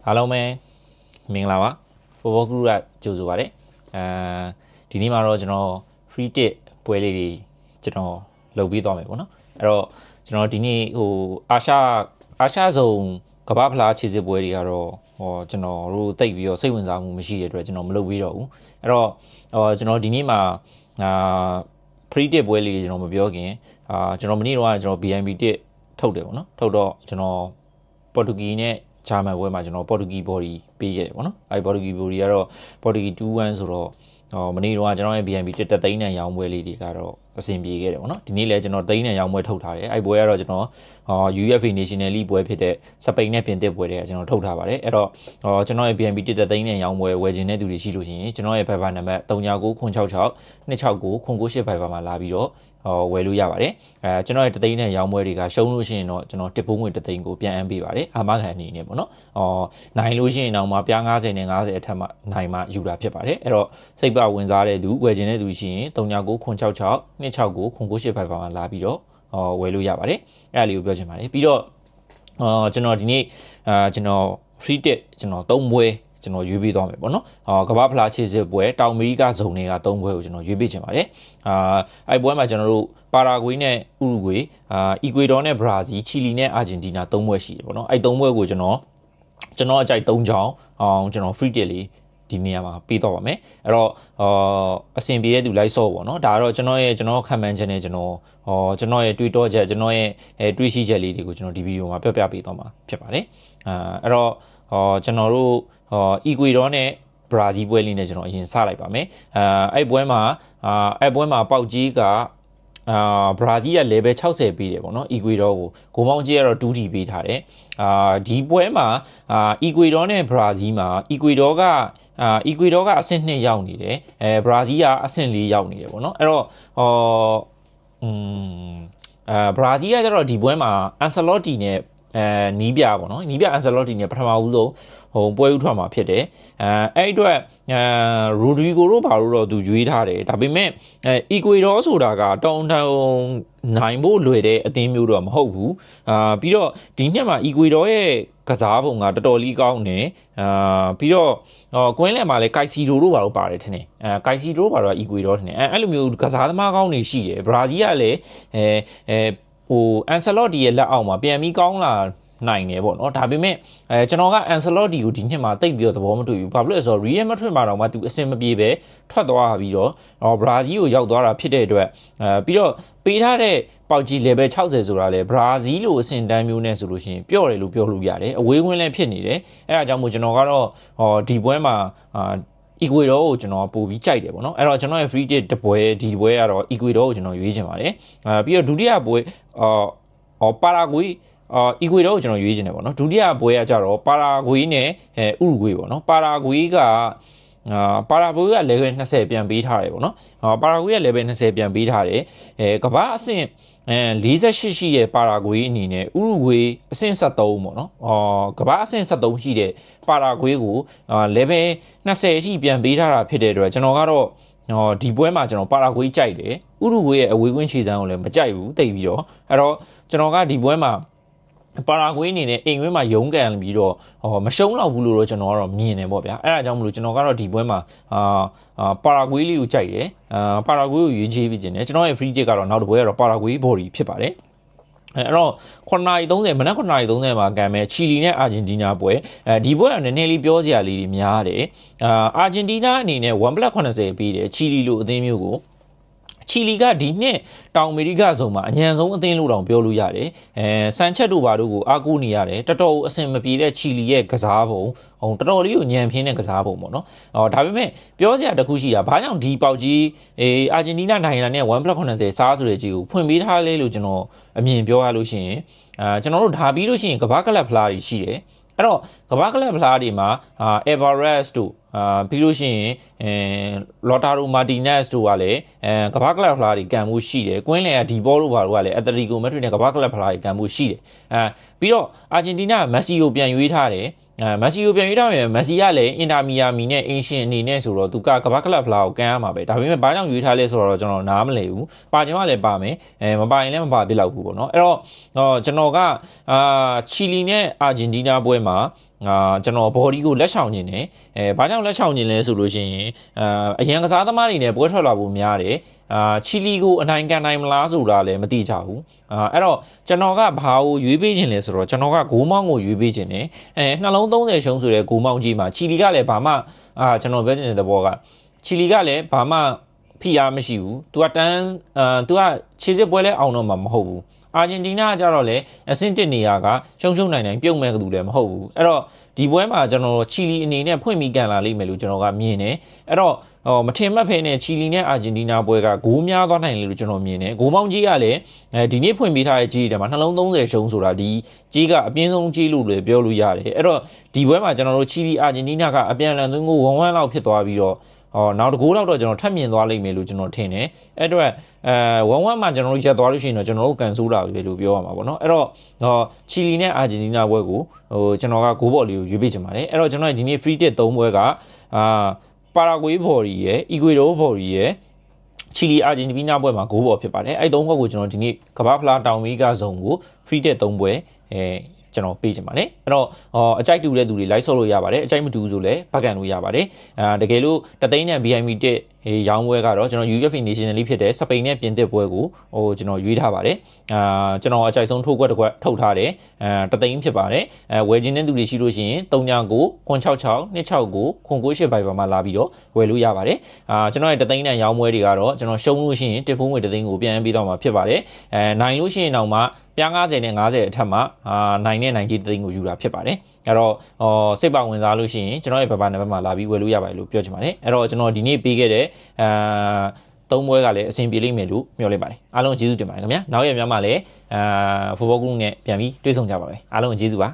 အားလုံးပဲမင်္ဂလာပါဘောဘောဂရုကကြိုဆိုပါရစေဒီနေ့မှာတော့ကျွန်တော် free tip ပွဲလေးတွေကျွန်တော်လုပ်ပြီးသွားမယ်ပေါ့နော်အဲ့တော့ကျွန်တော်ဒီနေ့အာရှဇုံကမ္ဘာဖလားခြေစစ်ပွဲတွေကတော့ကျွန်တော်တို့တိတ်ပြီးတော့စိတ်ဝင်စားမှုမရှိတဲ့အတွက်ကျွန်တော်မလုပ်ပြီးတော့ဘူးအဲ့တော့ကျွန်တော်ဒီနေ့မှာfree tip ပွဲလေးတွေကျွန်တော်မပြောခင်ကျွန်တော်မနေ့တော့ကျွန်တော် BNB tip ထုတ်တယ်ပေါ့နော်ထုတ်တော့ကျွန်တော်ပေါ်တူဂီနဲ့ဂျာမန်ပွဲမှာကျွန်တော်ပေါ်တူဂီ body ပေးခဲ့တယ်ပေါ့နော်အဲဒီပေါ်တူဂီ body ကတော့ပေါ်တူဂီ 2-1 ဆိုတော့မနေ့တော့ကျွန်တော်ရဲ့ BNB တက်သိန်းနဲ့ရောင်းပွဲလေးတွေကတော့အဆင်ပြေခဲ့တယ်ပေါ့နော်ဒီနေ့လည်းကျွန်တော်သိန်းနဲ့ရောင်းပွဲထုတ်ထားတယ်အဲဒီပွဲကတော့ကျွန်တော် UEFA National League ပွဲဖြစ်တဲ့စပိန်နဲ့ပြင်သစ်ပွဲတွေကကျွန်တော်ထုတ်ထားပါတယ်အဲ့တော့ကျွန်တော်ရဲ့ BNB တက်သိန်းနဲ့ရောင်းပွဲဝယ်ခြင်းတဲ့သူတွေရှိလို့ရှိရင်ကျွန်တော်ရဲ့ Viber နံပါတ်399666 269 Viber မှာလာပြီးတော့ဝယ်လို့ရပါတယ်ကျွန်တော်ရဲ့တသိန်းနဲ့ရောင်းပွဲတွေကရှုံးလို့ရှိရင်တော့ကျွန်တော်တစ်ပုံးငွေတသိန်းကိုပြန်အမ်းပေးပါတယ်အာမခံအနေနဲ့ပေါ့နော်နိုင်လို့ရှိရင်တော့မှပြား90နဲ့90အထက်မှာနိုင်မှယူတာဖြစ်ပါတယ်အဲ့တော့စိတ်ပဝင်စားတဲ့သူဝယ်ခြင်းတဲ့သူရှိရင်399666 269 Viber မှာလာပြီးတော့ဝယ်လို့ရပါတယ်အဲ့ဒါလေးကိုပြောချင်ပါတယ်ပြီးတော့ကျွန်တော်ဒီနေ့ကျွန်တော် free tip ကျွန်တော်3ပွဲကျွန်တော်ရွေးပေးသွားမယ်ပေါ့နော်ကမ္ဘာဖလားခြေစစ်ပွဲတောင်အမေရိကဇုံတွေက3ပွဲကိုကျွန်တော်ရွေးပေးချင်ပါတယ်အဲ့ပွဲမှာကျွန်တော်တို့ပါရာဂွေးနဲ့ဥရုဂွေအီကွေဒေါနဲ့ဘရာဇီးချီလီနဲ့အာဂျင်တီနာ3ပွဲရှိတယ်ပေါ့နော်အဲ့3ပွဲကိုကျွန်တော်အကြိုက်3ချောင်းကျွန်တော် free tip လေးဒီနေရာမှာပေးတော့ပါမယ်အဲ့တော့အဆင်ပြေတဲ့သူလိုက်ဆော့ပေါ့နော်ဒါကတော့ကျွန်တော်ခံမှန်းချက်နဲ့ကျွန်တော်ရဲ့တွေးတောချက်ကျွန်တော်ရဲ့တွေးရှိချက်လေးတွေကိုကျွန်တော်ဒီဗီဒီယိုမှာပြပြပေးသွားမှာဖြစ်ပါတယ်အဲ့တော့ကျွန်တော်တို့အီကွေဒေါနဲ့ဘရာဇီးပွဲလေးနဲ့ကျွန်တော်အရင်စလိုက်ပါမယ်အဲ့ပွဲမှာပေါက်ကြီးကဘရာဇီးက level 60ပေးတယ်ပေါ့နော်အီကွေဒေါကိုဂိုးမောင်းကြီးကတော့ 2D ပေးထားတယ်ဒီပွဲမှာအီကွေဒေါနဲ့ဘရာဇီးမှာအီကွေဒေါကအဆင့်2ရောက်နေတယ်ဘရာဇီးကအဆင့်4ရောက်နေတယ်ပေါ့နော်အဲ့တော့ဘရာဇီးကကျတော့ဒီပွဲမှာအန်ဆယ်လော့တီနဲ့နီးပြပေါ့နော်နီးပြအန်ဆယ်လော့တီနဲ့ပထမဦးဆုံးပွဲဥထွက်မှာဖြစ်တယ်အဲ့အတွက်ရိုဒရီဂိုတို့ဘာလို့တော့သူရွေးထားတယ်ဒါပေမဲ့အီကွေဒေါဆိုတာကတောင်နိုင်ဖို့လွယ်တဲ့အသင်းမျိုးတော့မဟုတ်ဘူးပြီးတော့ဒီနှစ်မှာအီကွေဒေါရဲ့ကစားပုံကတော်တော်လေးကောင်းတယ်ပြီးတော့ကွင်းလယ်မှာလည်းကိုက်စီဒိုတို့ဘာလို့ပါတယ်ထင်တယ်ကိုက်စီဒိုဘာလို့အီကွေဒေါထင်တယ်အဲ့လိုမျိုးကစားသမားကောင်းတွေရှိတယ်ဘရာဇီးကလည်းအန်ဆယ်လော့တီရဲ့လက်အောက်မှာပြန်ပြီးကောင်းလာနိုင်တယ်ပေါ့နော်ဒါပေမဲ့ကျွန်တော်ကအန်ဆယ်လော့တီကိုဒီနှစ်မှာတိတ်ပြီးတော့သဘောမတူဘူးဘာဖြစ်လို့လဲဆိုတော့ရီယယ်မက်ဒရစ်မှာတော့မှသူအဆင်မပြေပဲထွက်သွားပြီးတော့ဘရာဇီးကိုရောက်သွားတာဖြစ်တဲ့အတွက်ပြီးတော့ပေးထားတဲ့ပေါက်ကြီး level 60ဆိုတာလေဘရာဇီးလိုအဆင့်တန်းမျိုးနဲ့ဆိုလို့ရှိရင်ပြော့တယ်လို့ပြောလို့ရတယ်အဝေးဝင်လည်းဖြစ်နေတယ်အဲဒါကြောင့်မို့ကျွန်တော်ကတော့ဒီပွဲမှာအီကွေဒေါကိုကျွန်တော်ပို့ပြီးကြိုက်တယ်ပေါ့နော်အဲ့တော့ကျွန်တော်ရဲ့ free tip တပွဲဒီပွဲကတော့အီကွေဒေါကိုကျွန်တော်ရွေးချင်ပါတယ်ပြီးတော့ဒုတိယပွဲပါရာဂွေးအီကွေဒေါကိုကျွန်တော်ရွေးချင်တယ်ပေါ့နော်ဒုတိယပွဲကကြတော့ပါရာဂွေးနဲ့ဥရုဂွေးပေါ့နော်ပါရာဂွေးကlevel 20ပြန်ပေးထားတယ်ပေါ့နော်ပါရာဂွေးက level 20ပြန်ပေးထားတယ်ကမ္ဘာအဆင့်48ရှိတဲ့ပါရာဂွေးအနေနဲ့ဥရုဂွေးအဆင့်73ပေါ့နော်ကမ္ဘာအဆင့်73ရှိတဲ့ပါရာဂွေးကိုlevel 20အထိပြန်ပေးထားတာဖြစ်တဲ့အတွက်ကျွန်တော်ကတော့ဒီပွဲမှာကျွန်တော်ပါရာဂွေးကြိုက်တယ်ဥရုဂွေးရဲ့အဝေးကွင်းခြေစမ်းကိုလည်းမကြိုက်ဘူးတိတ်ပြီးတော့အဲ့တော့ကျွန်တော်ကဒီပွဲမှာပါရာဂွေးအနေနဲ့အိမ်ဝင်းမှာရုံးကန်ပြီးတော့မရှုံးတော့ဘူးလို့တော့ကျွန်တော်ကတော့မြင်တယ်ပေါ့ဗျာအဲ့ဒါကြောင့်မလို့ကျွန်တော်ကတော့ဒီပွဲမှာပါရာဂွေးလေးကိုကြိုက်တယ်ပါရာဂွေးကိုရွေးချယ်ပြီးခြင်းတယ်ကျွန်တော်ရဲ့ free tip ကတော့နောက်တစ်ပွဲကတော့ပါရာဂွေး body ဖြစ်ပါတယ်အဲ့တော့9:30မနက်9:30မှာကန်မဲ့ချီလီနဲ့အာဂျင်တီနာပွဲဒီပွဲကနည်းနည်းလေးပြောစရာလေးတွေများတယ်အာဂျင်တီနာအနေနဲ့ 1+80 ပေးတယ်ချီလီလိုအသင်းမျိုးကိုချီလီကဒီနှစ်တောင်အမေရိကဇုံမှာအညံဆုံးအသင်းလို့တောင်ပြောလို့ရတယ်ဆန်ချက်တို့ဘာတို့ကိုအားကိုးနေရတယ်တော်တော်အဆင်မပြေတဲ့ချီလီရဲ့ကစားပုံတော်တော်လေးကိုညံပြင်းတဲ့ကစားပုံပေါ့နော်ဒါပေမဲ့ပြောစရာတစ်ခုရှိတာဘာကြောင့်ဒီပေါက်ကြီးအာဂျင်တီနာနိုင်လာနဲ့ 1+80 စားဆိုတဲ့ကြီးကိုဖွင့်ပေးထားလဲလို့ကျွန်တော်အမြင်ပြောရလို့ရှိရင်ကျွန်တော်တို့ဒါပြီးလို့ရှိရင်ကမ္ဘာကလပ်ဖလားတွေရှိတယ်အဲ့တော့ကမ္ဘာကလပ်ဖလားတွေမှာEverest တို့ပြီးလို့ရှိရင်လော်တာရိုမာတီနက်စ်တို့ကလည်းကမ္ဘာကလပ်ဖလားတွေကန်မှုရှိတယ်ကွင်းလယ်ကဒီဘောတို့ဘာတို့ကလည်းအက်တလီကိုမက်ဒရစ်နဲ့ကမ္ဘာကလပ်ဖလားတွေကန်မှုရှိတယ်ပြီးတော့အာဂျင်တီနာမက်ဆီကိုပြန်ရွေးထားတယ် မက်ဆီကိုပြန်ရွေးထားရင်မက်ဆီကလည်းအင်တာမီယာမီနဲ့အင်ရှင်အနေနဲ့ဆိုတော့သူကကမ္ဘာကလပ်ဖလားကိုကန်ရမှာပဲဒါပေမဲ့ဘာကြောင့်ရွေးထားလဲဆိုတော့ကျွန်တော်နားမလည်ဘူးပါချင်မှလည်းပါမယ်မပါရင်လည်းမပါပြလောက်ဘူးပေါ့နော်အဲ့တော့ကျွန်တော်ကချီလီနဲ့အာဂျင်တီးနားပွဲမှာကျွန်တော်ဘော်ဒီကိုလက်ဆောင်နေတယ်ဘာကြောင့်လက်ဆောင်နေလဲဆိုလို့ရှိရင်အရန်ကစားသမားတွေနဲ့ပွဲထွက်လာဖို့များတယ်ချီလီကိုအနိုင်ကန်နိုင်မလားဆိုတာလည်းမသိကြဘူးအဲ့တော့ကျွန်တော်ကဘာကိုရွေးပေးခြင်းလဲဆိုတော့ကျွန်တော်ကဂိုးမောင်းကိုရွေးပေးခြင်းတယ်နှလုံး30ရှုံးဆိုတဲ့ဂိုးမောင်းကြီးမှာချီလီကလည်းဘာမှကျွန်တော်ပြောနေတဲ့သဘောကချီလီကလည်းဘာမှဖိအားမရှိဘူးသူကတန်းသူကခြေစစ်ပွဲလဲအောင်တော့မှာမဟုတ်ဘူးအာဂျင်တီးနားကကြတော့လေအဆင့်1နေရာကရှုံနိုင်ပြုတ်မဲ့သူလည်းမဟုတ်ဘူးအဲ့တော့ဒီပွဲမှာကျွန်တော်ချီလီအနေနဲ့ဖွင့်ပြီးကန်လာလိမ့်မယ်လို့ကျွန်တော်ကမြင်တယ်အဲ့တော့မထင်မှတ်ဖဲနဲ့ချီလီနဲ့အာဂျင်တီးနားပွဲကဂိုးများသွားနိုင်တယ်လို့ကျွန်တော်မြင်တယ်ဂိုးမောင်းကြီးကလည်းဒီနေ့ဖွင့်ပေးထားတဲ့ကြီးတွေမှာနှလုံး30ရှုံးဆိုတာဒီကြီးကအပြင်းဆုံးကြီးလို့လည်းပြောလို့ရတယ်အဲ့တော့ဒီပွဲမှာကျွန်တော်တို့ချီလီအာဂျင်တီးနားကအပြန်အလှန်သွင်းကို1-1လောက်ဖြစ်သွားပြီးတော့နောက်တကူတော့ကျွန်တော်ထပ်မြင်သွားလိမ့်မယ်လို့ကျွန်တော်ထင်တယ်အဲ့တော့1-1မှာကျွန်တော်တို့ရက်သွားလို့ရှိရင်တော့ကျွန်တော်တို့ကန်ဆိုးတာပဲလို့ပြောရမှာပေါ့နော်အဲ့တော့ချီလီနဲ့အာဂျင်တီးနားပွဲကိုကျွန်တော်ကဂိုးဘော်လေးကိုရွေးပေးချင်ပါတယ်အဲ့တော့ကျွန်တော်ဒီနေ့ free hit 3ပွဲကပါရာဂွေးဘော်ရီရဲ့အီကွေဒိုဘော်ရီရဲ့ချီလီအာဂျင်တီးနားပွဲမှာဂိုးဘော်ဖြစ်ပါတယ်အဲ့3ပွဲကိုကျွန်တော်ဒီနေ့ကမ္ဘာဖလားတောင်အမေရိကဇုံကို free hit 3ပွဲကျွန်တော်ပေးချင်ပါတယ်အဲ့တော့အကြိုက်တူတဲ့သူတွေ like ဆော့လို့ရပါတယ်အကြိုက်မတူဆိုလည်းဘက်ကန်လို့ရပါတယ်တကယ်လို့တသိန်းနဲ့ BIM တက်ရောင်းပွဲကတော့ကျွန်တော် UEFA National League ဖြစ်တဲ့စပိန်နဲ့ပြင်သစ်ပွဲကိုကျွန်တော်ရွေးထားပါတယ်ကျွန်တော်အကြိုက်ဆုံးထုတ်ကွက်တစ်ကွက်ထုတ်ထားတယ်တသိန်းဖြစ်ပါတယ်ဝယ်ခြင်းတဲ့သူတွေရှိလို့ရှိရင်39 966 269 998ဘိုင်ပါမှာလာပြီးတော့ဝယ်လို့ရပါတယ်ကျွန်တော်ရဲ့တသိန်းနဲ့ရောင်းပွဲတွေကတော့ကျွန်တော်ရှုံးလို့ရှိရင်တစ်ဖုံးငွေတသိန်းကိုပြန်ပေးတော့မှာဖြစ်ပါတယ်နိုင်လို့ရှိရင်တော့မှပြား90နဲ့50အထက်မှာနိုင်နဲ့နိုင်ကြီးတသိန်းကိုယူတာဖြစ်ပါတယ်အဲ့တော့စိတ်ပါဝင်စားလို့ရှိရင်ကျွန်တော်ရဲ့ဘဘနံပါတ်မှာလာပြီးဝယ်လို့ရပါတယ်လို့ပြောချင်ပါတယ်အဲ့တော့ကျွန်တော်ဒီနေ့ပေးခဲ့တဲ့သုံးပွဲကလည်းအဆင်ပြေလိမ့်မယ်လို့မျှော်လင့်ပါတယ်အားလုံးကျေးဇူးတင်ပါတယ်ခင်ဗျာနောက်ရက်များမှာလည်းဖူဘောကူနဲ့ပြန်ပြီးတွေ့ဆုံကြပါမယ်အားလုံးကျေးဇူးပါ